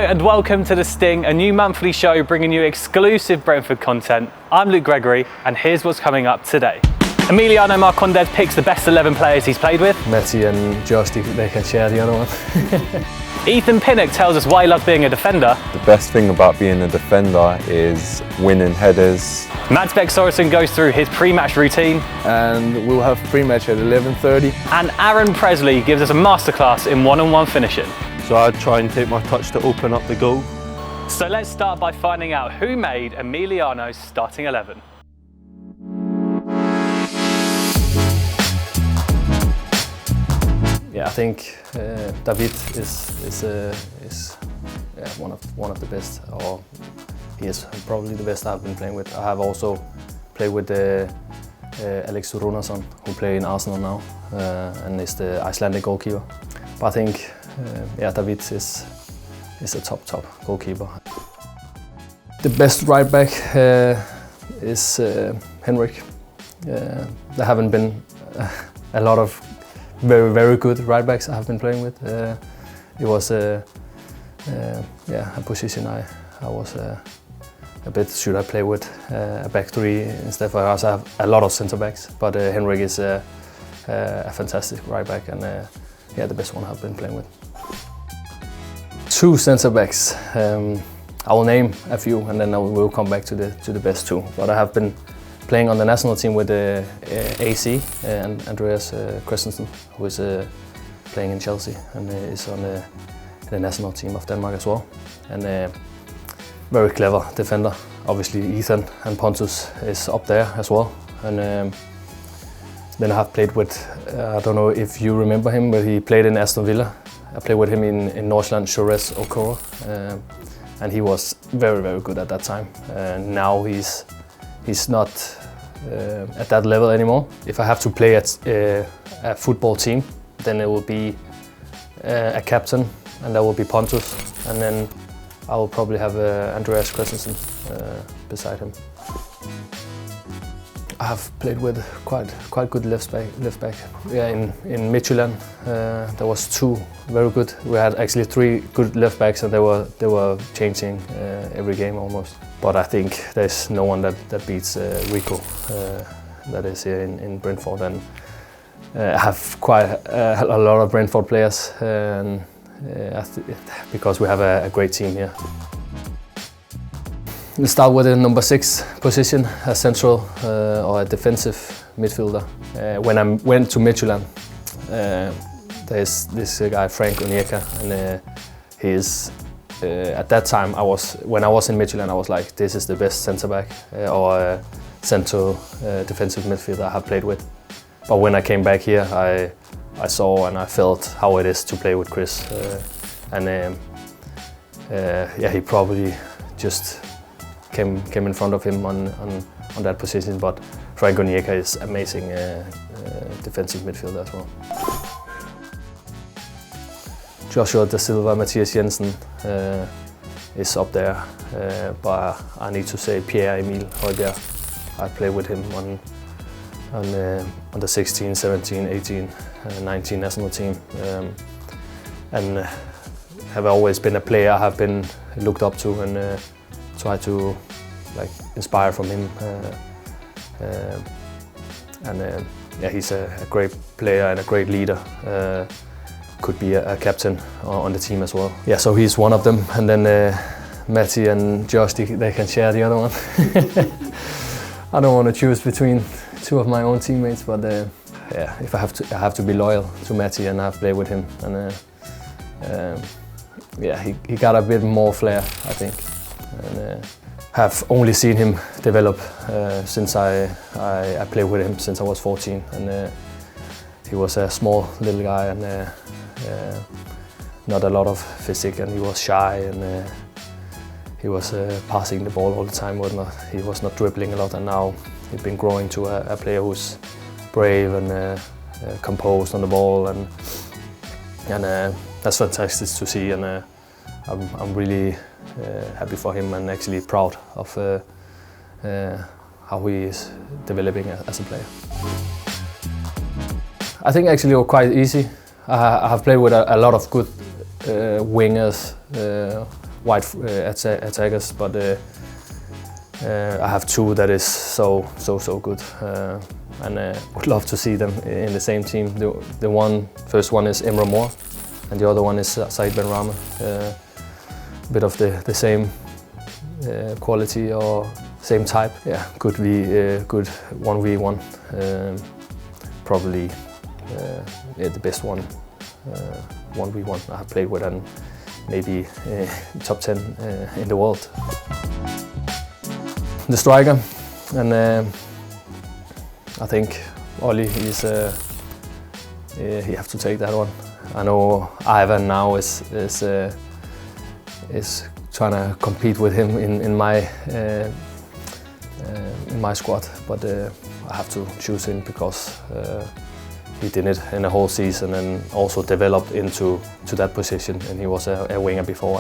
and welcome to The Sting, a new monthly show bringing you exclusive Brentford content. I'm Luke Gregory, and here's what's coming up today. Emiliano Marcondes picks the best 11 players he's played with. Matty and Josh, they can share the other one. Ethan Pinnock tells us why he loves being a defender. The best thing about being a defender is winning headers. Mads Bech Sorensen goes through his pre-match routine. And we'll have pre-match at 11:30. And Aaron Presley gives us a masterclass in one-on-one finishing. So I'd try and take my touch to open up the goal. So let's start by finding out who made Emiliano's starting 11. Yeah, I think David is one of the best, or he is probably the best I've been playing with. I have also played with Alex Runarsson, who plays in Arsenal now, and is the Icelandic goalkeeper. But I think David is a top goalkeeper. The best right back is Henrik. There haven't been a lot of very good right backs I have been playing with. It was a position I was a bit, should I play with a back three instead, for us I have a lot of centre backs, but Henrik is a fantastic right back and the best one I've been playing with. Two centre backs. I will name a few and then we'll come back to the best two. But I have been playing on the national team with AC and Andreas Christensen, who is playing in Chelsea and is on the national team of Denmark as well. And very clever defender. Obviously Ethan and Pontus is up there as well. And then I have played with, I don't know if you remember him, but he played in Aston Villa. I played with him in Northland, Shores Okoro, and he was very good at that time. Now he's not at that level anymore. If I have to play at a football team, then it will be a captain, and that will be Pontus, and then I will probably have Andreas Christensen beside him. I have played with quite good left back. Yeah, in Midtjylland there was two very good. We had actually three good left backs, and they were changing every game almost. But I think there's no one that beats Rico, that is here in Brentford, and I have quite a lot of Brentford players, because we have a great team here. We'll start with the number 6 position, a central or a defensive midfielder. When I went to Midtjylland, there's this guy Frank Onyeka, and he is at that time when I was in Midtjylland, I was like, this is the best centre back or central defensive midfielder I have played with. But when I came back here, I saw and I felt how it is to play with Chris, he probably just came in front of him on that position, but Frank Onyeka is amazing defensive midfielder as well. Joshua Da Silva, Mathias Jensen is up there, but I need to say Pierre-Emil Højbjerg. I played with him on the 16, 17, 18, 19 national team, and have always been a player I have been looked up to and try to inspire from him. He's a great player and a great leader. Could be a captain on the team as well. Yeah, so he's one of them, and then Matty and Josh, they can share the other one. I don't want to choose between two of my own teammates, but if I have to be loyal to Matty, and I've played with him, and he got a bit more flair, I think. And have only seen him develop since I played with him since I was 14, and he was a small little guy and not a lot of physique, and he was shy, and he was passing the ball all the time. He was not dribbling a lot, and now he's been growing to a player who's brave and composed on the ball, and that's fantastic to see, and I'm really happy for him and actually proud of how he is developing as a player. I think actually it was quite easy. I have played with a lot of good wingers wide attackers, but I have two that is so good, and would love to see them in the same team. The first one is Emre Mor, and the other one is Said Benrahma. A bit of the same quality or same type. Yeah, good 1v1. Probably the best 1v1 I have played with, and maybe top 10 in the world. The striker, and I think Ollie is he have to take that one. I know Ivan now is trying to compete with him in my squad, but I have to choose him because he did it in a whole season and also developed into that position, and he was a winger before,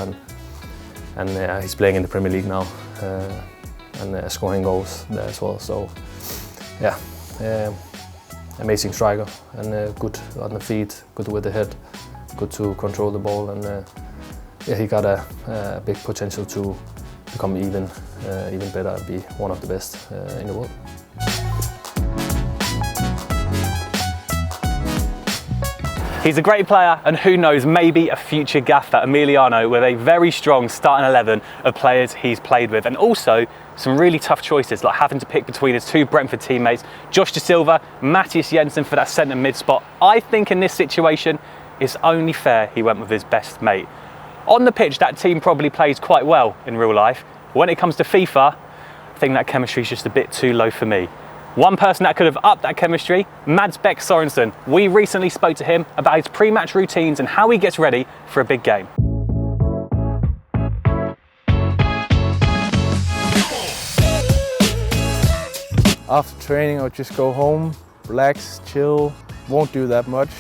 and he's playing in the Premier League now and scoring goals there as well. So yeah, amazing striker, and good on the feet, good with the head, good to control the ball, and yeah, he got a big potential to become even better and be one of the best in the world. He's a great player, and who knows, maybe a future gaffer, Emiliano, with a very strong starting 11 of players he's played with, and also some really tough choices, like having to pick between his two Brentford teammates, Josh Da Silva, Matthias Jensen for that centre mid spot. I think in this situation, it's only fair he went with his best mate. On the pitch, that team probably plays quite well in real life. When it comes to FIFA, I think that chemistry is just a bit too low for me. One person that could have upped that chemistry, Mads Bech Sorensen. We recently spoke to him about his pre-match routines and how he gets ready for a big game. After training, I'll just go home, relax, chill, won't do that much.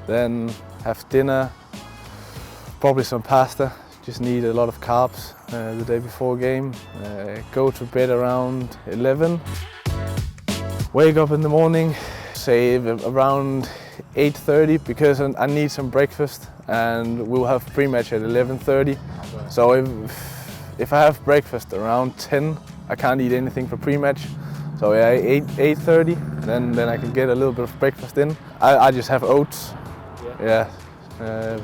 Then have dinner, probably some pasta. Just need a lot of carbs the day before game. Go to bed around 11. Wake up in the morning, say around 8:30, because I need some breakfast, and we'll have pre-match at 11:30. So if I have breakfast around 10, I can't eat anything for pre-match. So yeah, 8:30, then I can get a little bit of breakfast in. I just have oats, yeah,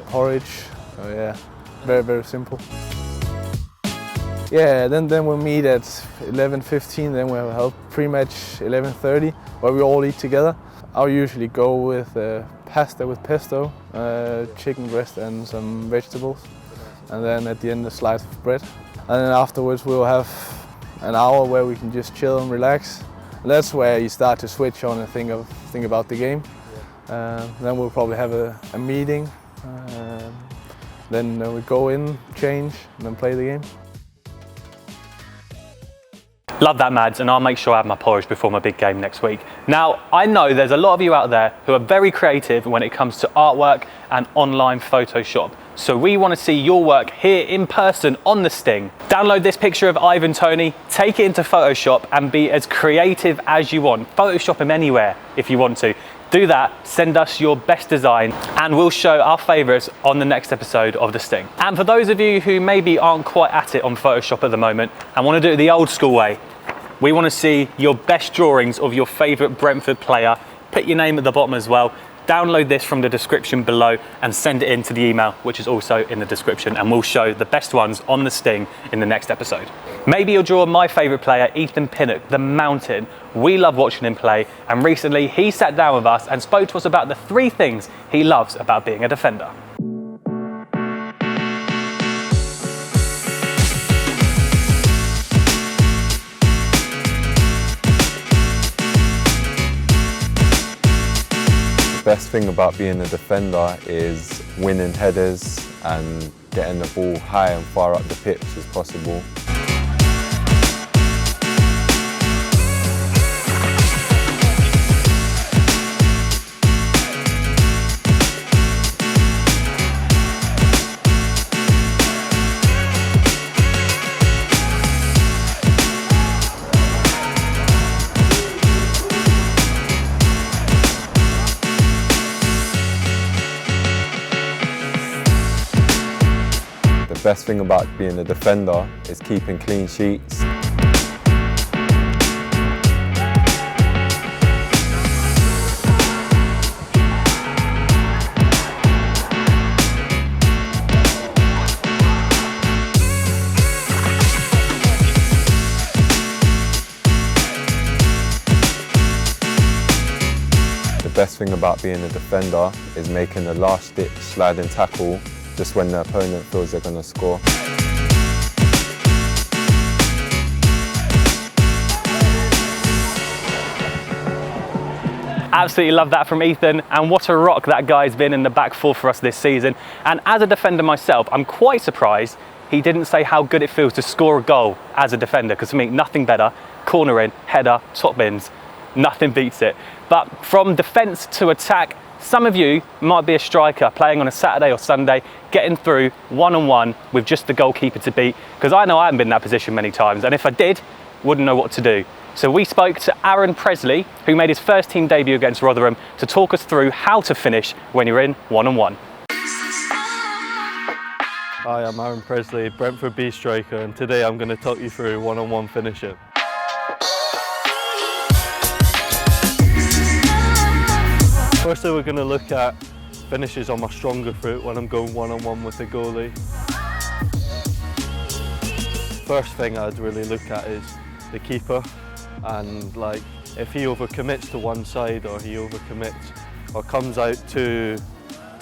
porridge. So yeah, very simple. Yeah, then we'll meet at 11:15. Then we'll have pre-match 11:30, where we all eat together. I'll usually go with pasta with pesto, chicken breast and some vegetables, and then at the end a slice of bread. And then afterwards we'll have an hour where we can just chill and relax. And that's where you start to switch on and think about the game. Then we'll probably have a meeting. Then we go in, change, and then play the game. Love that, Mads, and I'll make sure I have my porridge before my big game next week. Now, I know there's a lot of you out there who are very creative when it comes to artwork and online Photoshop. So we want to see your work here in person on the Sting. Download this picture of Ivan Toney, take it into Photoshop and be as creative as you want. Photoshop him anywhere if you want to. Do that, send us your best design, and we'll show our favourites on the next episode of The Sting. And for those of you who maybe aren't quite at it on Photoshop at the moment and want to do it the old school way, we want to see your best drawings of your favourite Brentford player. Put your name at the bottom as well. Download this from the description below and send it in to the email, which is also in the description, and we'll show the best ones on The Sting in the next episode. Maybe you'll draw my favourite player, Ethan Pinnock, the Mountain. We love watching him play, and recently he sat down with us and spoke to us about the 3 things he loves about being a defender. The best thing about being a defender is winning headers and getting the ball high and far up the pitch as possible. The best thing about being a defender is keeping clean sheets. The best thing about being a defender is making a last-ditch sliding tackle just when the opponent feels they're going to score. Absolutely love that from Ethan, and what a rock that guy's been in the back four for us this season. And as a defender myself, I'm quite surprised he didn't say how good it feels to score a goal as a defender, because for me, nothing better. Corner in, header, top bins, nothing beats it. But from defence to attack, some of you might be a striker playing on a Saturday or Sunday, getting through one-on-one with just the goalkeeper to beat, because I know I haven't been in that position many times, and if I did, wouldn't know what to do. So we spoke to Aaron Presley, who made his first team debut against Rotherham, to talk us through how to finish when you're in one-on-one. Hi, I'm Aaron Presley, Brentford B striker, and today I'm going to talk you through one-on-one finishing. Firstly, we're going to look at finishes on my stronger foot when I'm going one-on-one with the goalie. First thing I'd really look at is the keeper, and like if he overcommits to one side or he overcommits or comes out too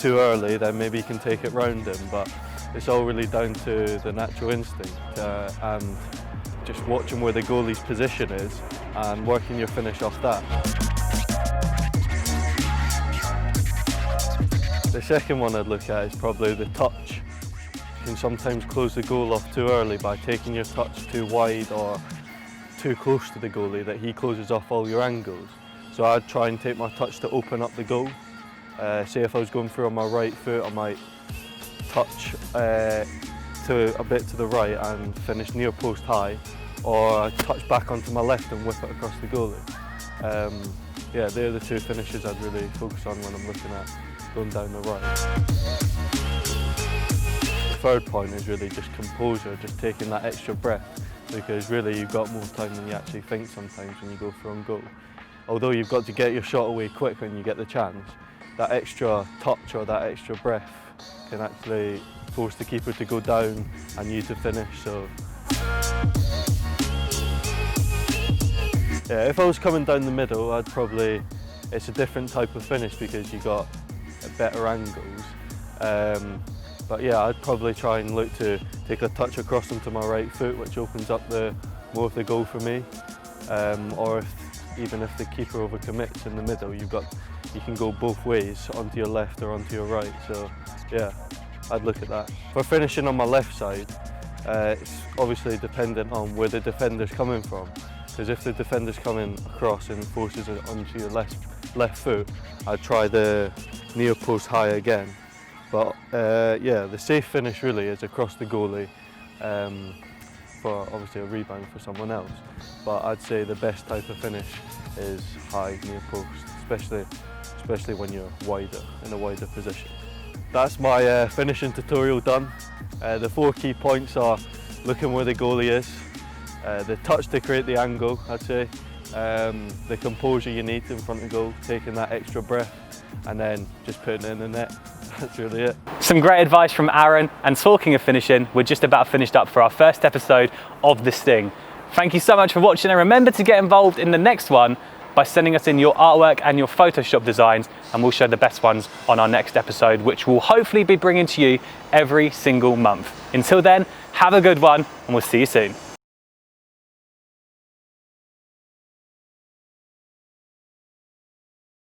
early, then maybe you can take it round him, but it's all really down to the natural instinct and just watching where the goalie's position is and working your finish off that. The second one I'd look at is probably the touch. You can sometimes close the goal off too early by taking your touch too wide or too close to the goalie, that he closes off all your angles. So I'd try and take my touch to open up the goal. Say if I was going through on my right foot, I might touch to a bit to the right and finish near post high, or I'd touch back onto my left and whip it across the goalie. Yeah, they're the two finishes I'd really focus on when I'm looking at going down the right. The third point is really just composure, just taking that extra breath, because really you've got more time than you actually think sometimes when you go for own goal. Although you've got to get your shot away quick when you get the chance, that extra touch or that extra breath can actually force the keeper to go down and you to finish. So yeah, if I was coming down the middle, it's a different type of finish because you got better angles. But yeah, I'd probably try and look to take a touch across onto my right foot, which opens up more of the goal for me. Or even if the keeper overcommits in the middle, you can go both ways, onto your left or onto your right. So yeah, I'd look at that. For finishing on my left side, it's obviously dependent on where the defender's coming from. Because if the defender's coming across and forces it onto your left foot, I'd try the near post high again. But yeah, the safe finish really is across the goalie for obviously a rebound for someone else. But I'd say the best type of finish is high near post, especially when you're in a wider position. That's my finishing tutorial done. The 4 key points are looking where the goalie is, the touch to create the angle, I'd say, the composure you need in front of goal, taking that extra breath, and then just putting it in the net. That's really it. Some great advice from Aaron, and talking of finishing, we're just about finished up for our first episode of The Sting. Thank you so much for watching, and remember to get involved in the next one by sending us in your artwork and your Photoshop designs, and we'll show the best ones on our next episode, which we'll hopefully be bringing to you every single month. Until then, have a good one, and we'll see you soon.